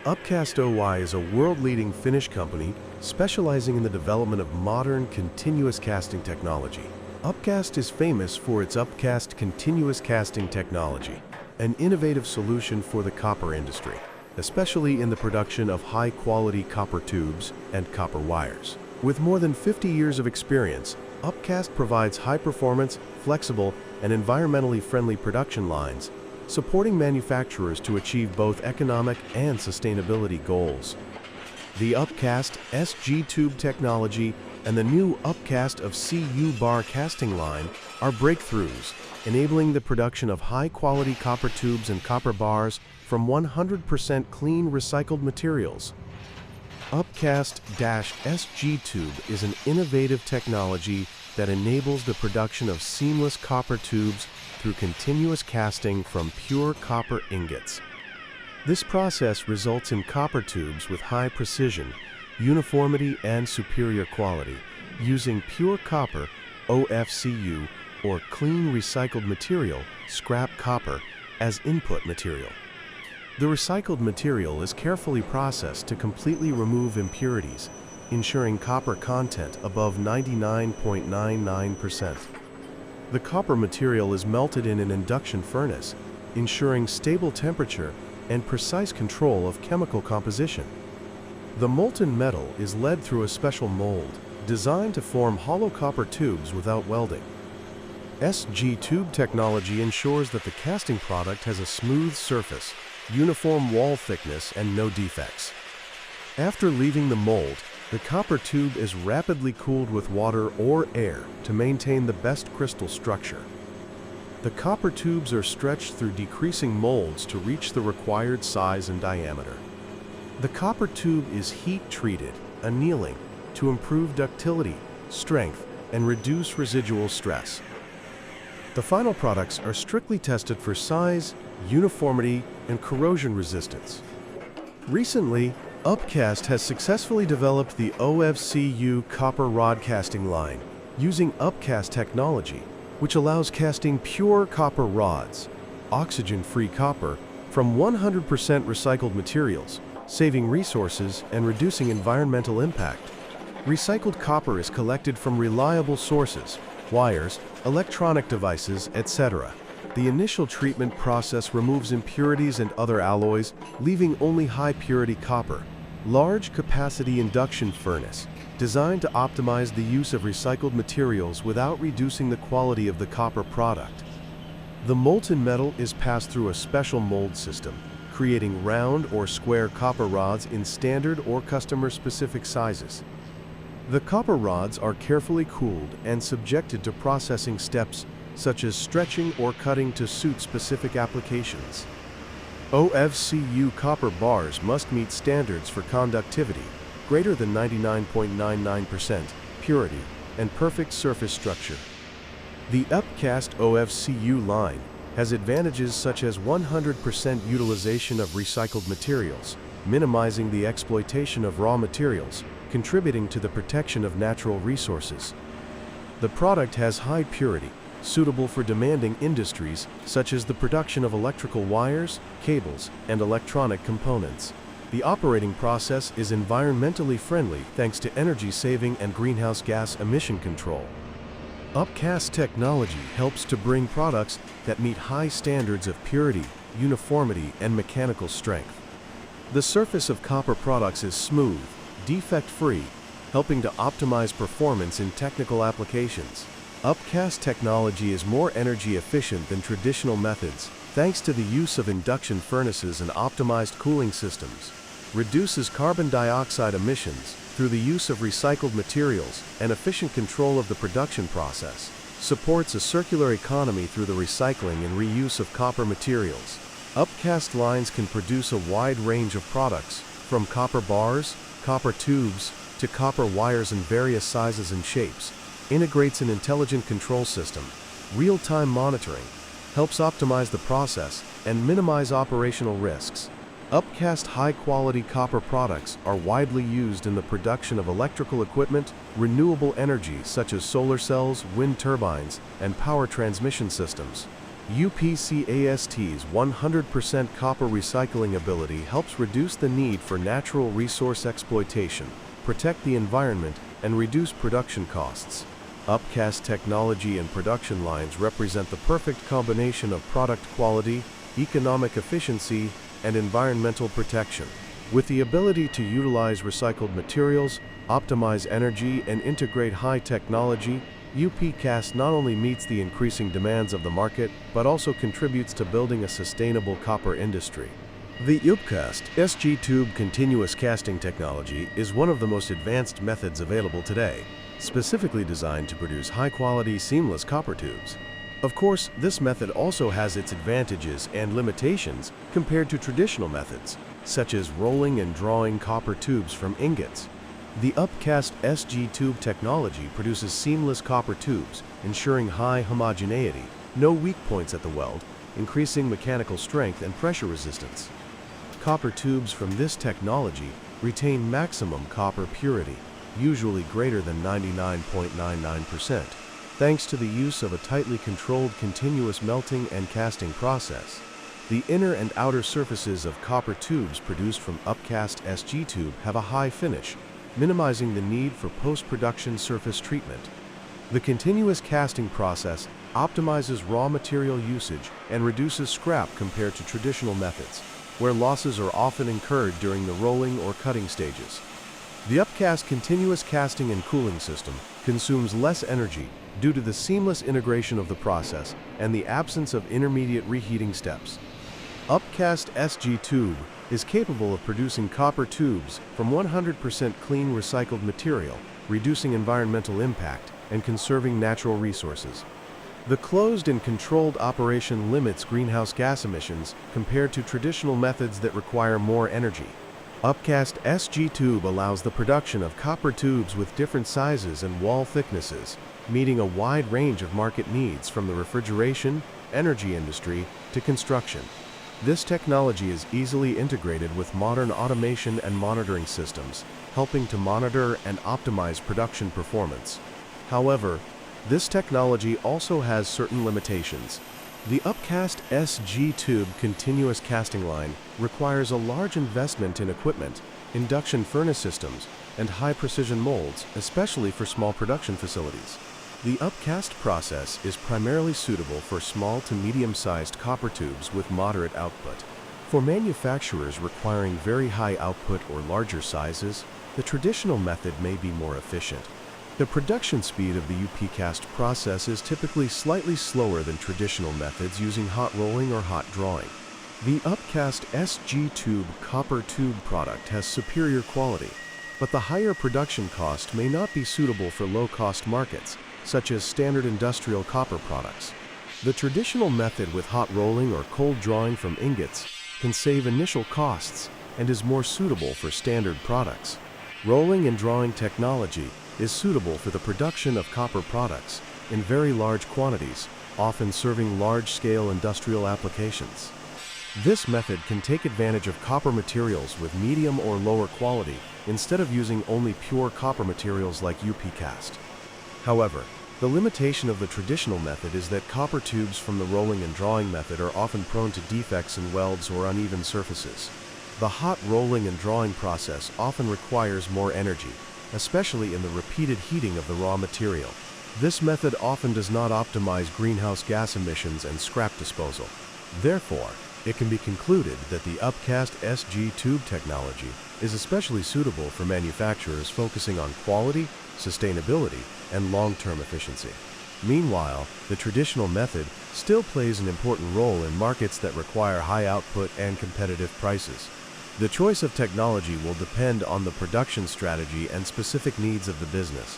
Upcast OY is a world-leading Finnish company specializing in the development of modern continuous casting technology. Upcast is famous for its Upcast continuous casting technology, an innovative solution for the copper industry, especially in the production of high-quality copper tubes and copper wires. With more than 50 years of experience, Upcast provides high-performance, flexible, and environmentally friendly production lines, supporting manufacturers to achieve both economic and sustainability goals. The Upcast SG tube technology and the new Upcast of CU bar casting line are breakthroughs, enabling the production of high-quality copper tubes and copper bars from 100% clean recycled materials. Upcast-SG tube is an innovative technology that enables the production of seamless copper tubes through continuous casting from pure copper ingots. This process results in copper tubes with high precision, uniformity, and superior quality, using pure copper, OFCU, or clean recycled material, scrap copper, as input material. The recycled material is carefully processed to completely remove impurities, ensuring copper content above 99.99%. The copper material is melted in an induction furnace, ensuring stable temperature and precise control of chemical composition. The molten metal is led through a special mold designed to form hollow copper tubes without welding. SG tube technology ensures that the casting product has a smooth surface, uniform wall thickness, and no defects. After leaving the mold, the copper tube is rapidly cooled with water or air to maintain the best crystal structure. The copper tubes are stretched through decreasing molds to reach the required size and diameter. The copper tube is heat-treated, annealing, to improve ductility, strength, and reduce residual stress. The final products are strictly tested for size, uniformity, and corrosion resistance. Recently, Upcast has successfully developed the OFCU copper rod casting line using Upcast technology, which allows casting pure copper rods, oxygen-free copper, from 100% recycled materials, saving resources and reducing environmental impact. Recycled copper is collected from reliable sources, wires, electronic devices, etc. The initial treatment process removes impurities and other alloys, leaving only high-purity copper. Large capacity induction furnace, designed to optimize the use of recycled materials without reducing the quality of the copper product. The molten metal is passed through a special mold system, creating round or square copper rods in standard or customer-specific sizes. The copper rods are carefully cooled and subjected to processing steps such as stretching or cutting to suit specific applications. OFCU copper bars must meet standards for conductivity, greater than 99.99% purity, and perfect surface structure. The Upcast OFCU line has advantages such as 100% utilization of recycled materials, minimizing the exploitation of raw materials, contributing to the protection of natural resources. The product has high purity, suitable for demanding industries such as the production of electrical wires, cables, and electronic components. The operating process is environmentally friendly thanks to energy saving and greenhouse gas emission control. Upcast technology helps to bring products that meet high standards of purity, uniformity, and mechanical strength. The surface of copper products is smooth, defect-free, helping to optimize performance in technical applications. Upcast technology is more energy efficient than traditional methods thanks to the use of induction furnaces and optimized cooling systems, reduces carbon dioxide emissions through the use of recycled materials and efficient control of the production process, supports a circular economy through the recycling and reuse of copper materials. Upcast lines can produce a wide range of products, from copper bars, copper tubes, to copper wires in various sizes and shapes, integrates an intelligent control system, real-time monitoring, helps optimize the process, and minimize operational risks. Upcast high-quality copper products are widely used in the production of electrical equipment, renewable energy such as solar cells, wind turbines, and power transmission systems. UPCast's 100% copper recycling ability helps reduce the need for natural resource exploitation, protect the environment, and reduce production costs. Upcast technology and production lines represent the perfect combination of product quality, economic efficiency, and environmental protection. With the ability to utilize recycled materials, optimize energy, and integrate high technology, UPCast not only meets the increasing demands of the market, but also contributes to building a sustainable copper industry. The UPCast SG Tube continuous casting technology is one of the most advanced methods available today, specifically designed to produce high-quality, seamless copper tubes. Of course, this method also has its advantages and limitations compared to traditional methods, such as rolling and drawing copper tubes from ingots. The Upcast SG Tube technology produces seamless copper tubes, ensuring high homogeneity, no weak points at the weld, increasing mechanical strength and pressure resistance. Copper tubes from this technology retain maximum copper purity, usually greater than 99.99%, thanks to the use of a tightly controlled continuous melting and casting process. The inner and outer surfaces of copper tubes produced from Upcast SG Tube have a high finish, minimizing the need for post-production surface treatment. The continuous casting process optimizes raw material usage and reduces scrap compared to traditional methods, where losses are often incurred during the rolling or cutting stages. The Upcast continuous casting and cooling system consumes less energy due to the seamless integration of the process and the absence of intermediate reheating steps. Upcast SG Tube is capable of producing copper tubes from 100% clean recycled material, reducing environmental impact and conserving natural resources. The closed and controlled operation limits greenhouse gas emissions compared to traditional methods that require more energy. Upcast SG Tube allows the production of copper tubes with different sizes and wall thicknesses, meeting a wide range of market needs from the refrigeration, energy industry, to construction. This technology is easily integrated with modern automation and monitoring systems, helping to monitor and optimize production performance. However, this technology also has certain limitations. The Upcast SG Tube continuous casting line requires a large investment in equipment, induction furnace systems, and high-precision molds, especially for small production facilities. The upcast process is primarily suitable for small to medium-sized copper tubes with moderate output. For manufacturers requiring very high output or larger sizes, the traditional method may be more efficient. The production speed of the UPCast process is typically slightly slower than traditional methods using hot rolling or hot drawing. The Upcast SG Tube copper tube product has superior quality, but the higher production cost may not be suitable for low-cost markets, such as standard industrial copper products. The traditional method with hot rolling or cold drawing from ingots can save initial costs and is more suitable for standard products. Rolling and drawing technology is suitable for the production of copper products in very large quantities, often serving large-scale industrial applications. This method can take advantage of copper materials with medium or lower quality instead of using only pure copper materials like UPCast. However, the limitation of the traditional method is that copper tubes from the rolling and drawing method are often prone to defects in welds or uneven surfaces. The hot rolling and drawing process often requires more energy, especially in the repeated heating of the raw material. This method often does not optimize greenhouse gas emissions and scrap disposal. Therefore, it can be concluded that the Upcast SG Tube technology is especially suitable for manufacturers focusing on quality, sustainability, and long-term efficiency. Meanwhile, the traditional method still plays an important role in markets that require high output and competitive prices. The choice of technology will depend on the production strategy and specific needs of the business.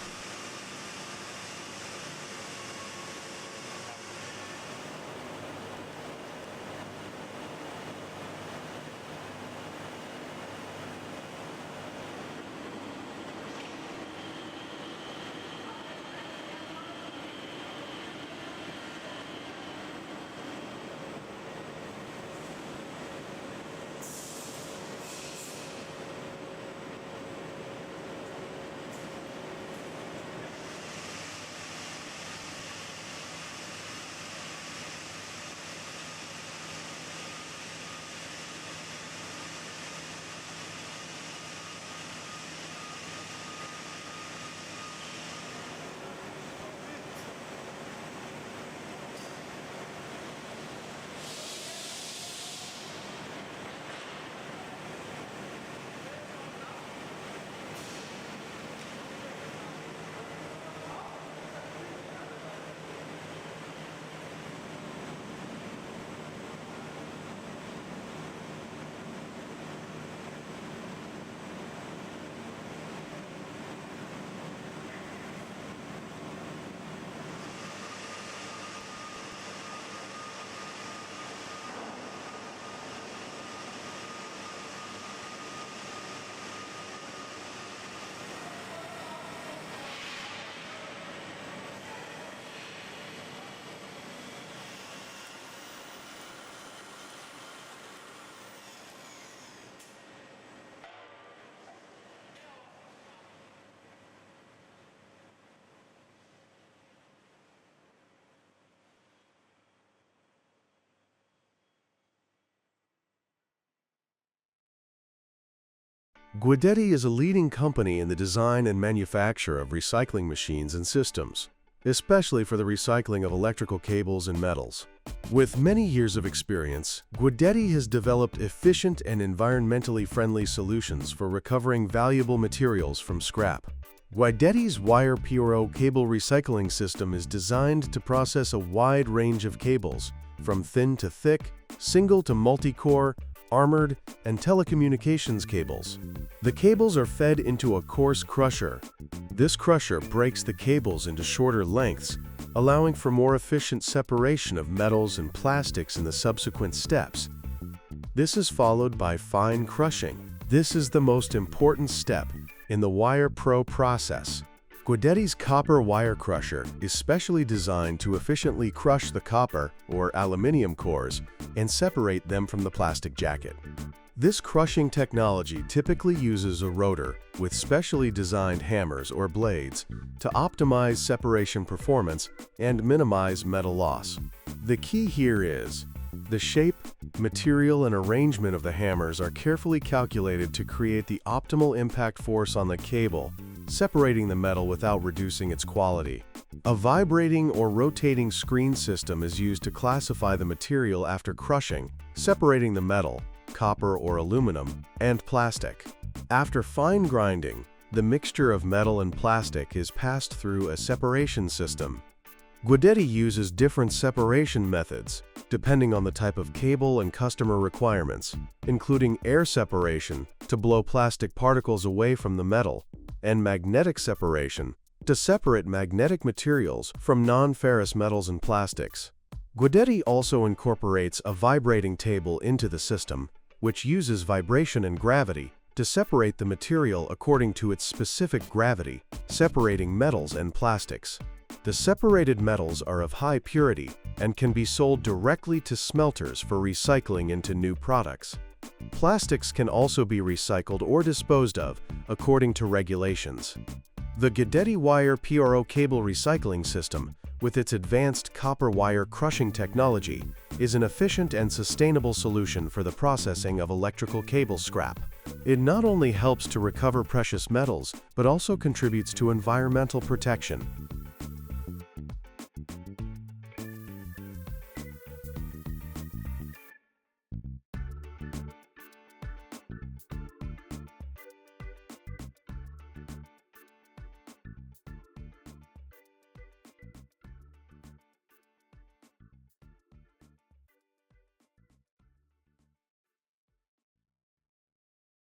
Guidetti is a leading company in the design and manufacture of recycling machines and systems, especially for the recycling of electrical cables and metals. With many years of experience, Guidetti has developed efficient and environmentally friendly solutions for recovering valuable materials from scrap. Guidetti's wire PRO cable recycling system is designed to process a wide range of cables, from thin to thick, single to multi-core, armored, and telecommunications cables. The cables are fed into a coarse crusher. This crusher breaks the cables into shorter lengths, allowing for more efficient separation of metals and plastics in the subsequent steps. This is followed by fine crushing. This is the most important step in the wire PRO process. Guidetti's copper wire crusher is specially designed to efficiently crush the copper or aluminum cores and separate them from the plastic jacket. This crushing technology typically uses a rotor with specially designed hammers or blades to optimize separation performance and minimize metal loss. The key here is the shape, material, and arrangement of the hammers are carefully calculated to create the optimal impact force on the cable, separating the metal without reducing its quality. A vibrating or rotating screen system is used to classify the material after crushing, separating the metal, copper or aluminum, and plastic. After fine grinding, the mixture of metal and plastic is passed through a separation system. Guidetti uses different separation methods, depending on the type of cable and customer requirements, including air separation to blow plastic particles away from the metal, and magnetic separation to separate magnetic materials from non-ferrous metals and plastics. Guidetti also incorporates a vibrating table into the system, which uses vibration and gravity to separate the material according to its specific gravity, separating metals and plastics. The separated metals are of high purity and can be sold directly to smelters for recycling into new products. Plastics can also be recycled or disposed of according to regulations. The Guidetti wire PRO cable recycling system, with its advanced copper wire crushing technology, is an efficient and sustainable solution for the processing of electrical cable scrap. It not only helps to recover precious metals, but also contributes to environmental protection.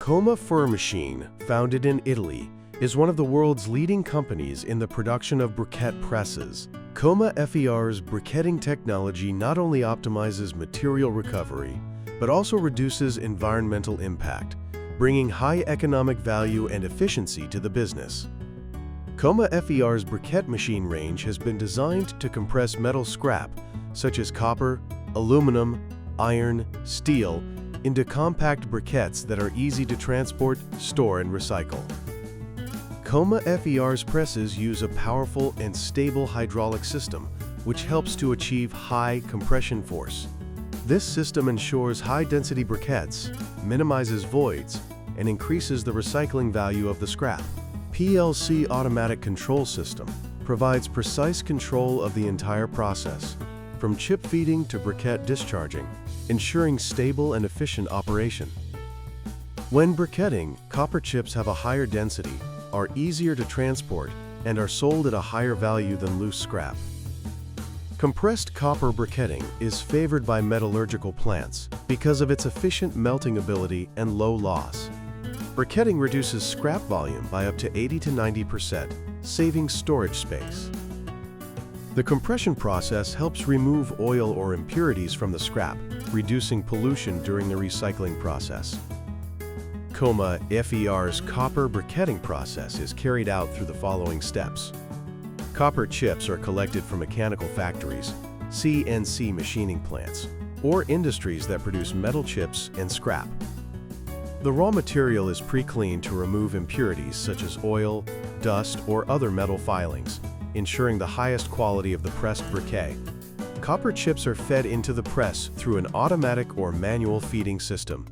Coma Fur Machine, founded in Italy, is one of the world's leading companies in the production of briquette presses. Coma FER's briquetting technology not only optimizes material recovery, but also reduces environmental impact, bringing high economic value and efficiency to the business. Coma FER's briquette machine range has been designed to compress metal scrap, such as copper, aluminum, iron, steel, into compact briquettes that are easy to transport, store, and recycle. Coma FER's presses use a powerful and stable hydraulic system, which helps to achieve high compression force. This system ensures high-density briquettes, minimizes voids, and increases the recycling value of the scrap. PLC automatic control system provides precise control of the entire process, from chip feeding to briquette discharging, ensuring stable and efficient operation. When briquetting, copper chips have a higher density, are easier to transport, and are sold at a higher value than loose scrap. Compressed copper briquetting is favored by metallurgical plants because of its efficient melting ability and low loss. Briquetting reduces scrap volume by up to 80 to 90%, saving storage space. The compression process helps remove oil or impurities from the scrap, reducing pollution during the recycling process. Coma FER's copper briquetting process is carried out through the following steps. Copper chips are collected from mechanical factories, CNC machining plants, or industries that produce metal chips and scrap. The raw material is pre-cleaned to remove impurities such as oil, dust, or other metal filings, ensuring the highest quality of the pressed briquet. Copper chips are fed into the press through an automatic or manual feeding system.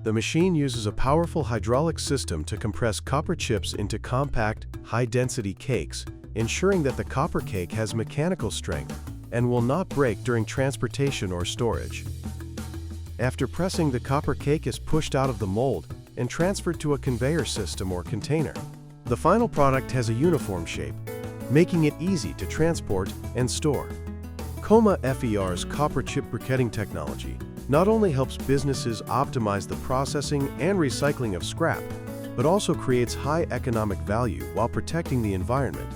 The machine uses a powerful hydraulic system to compress copper chips into compact, high-density cakes, ensuring that the copper cake has mechanical strength and will not break during transportation or storage. After pressing, the copper cake is pushed out of the mold and transferred to a conveyor system or container. The final product has a uniform shape, making it easy to transport and store. Coma FER's copper chip briquetting technology not only helps businesses optimize the processing and recycling of scrap, but also creates high economic value while protecting the environment.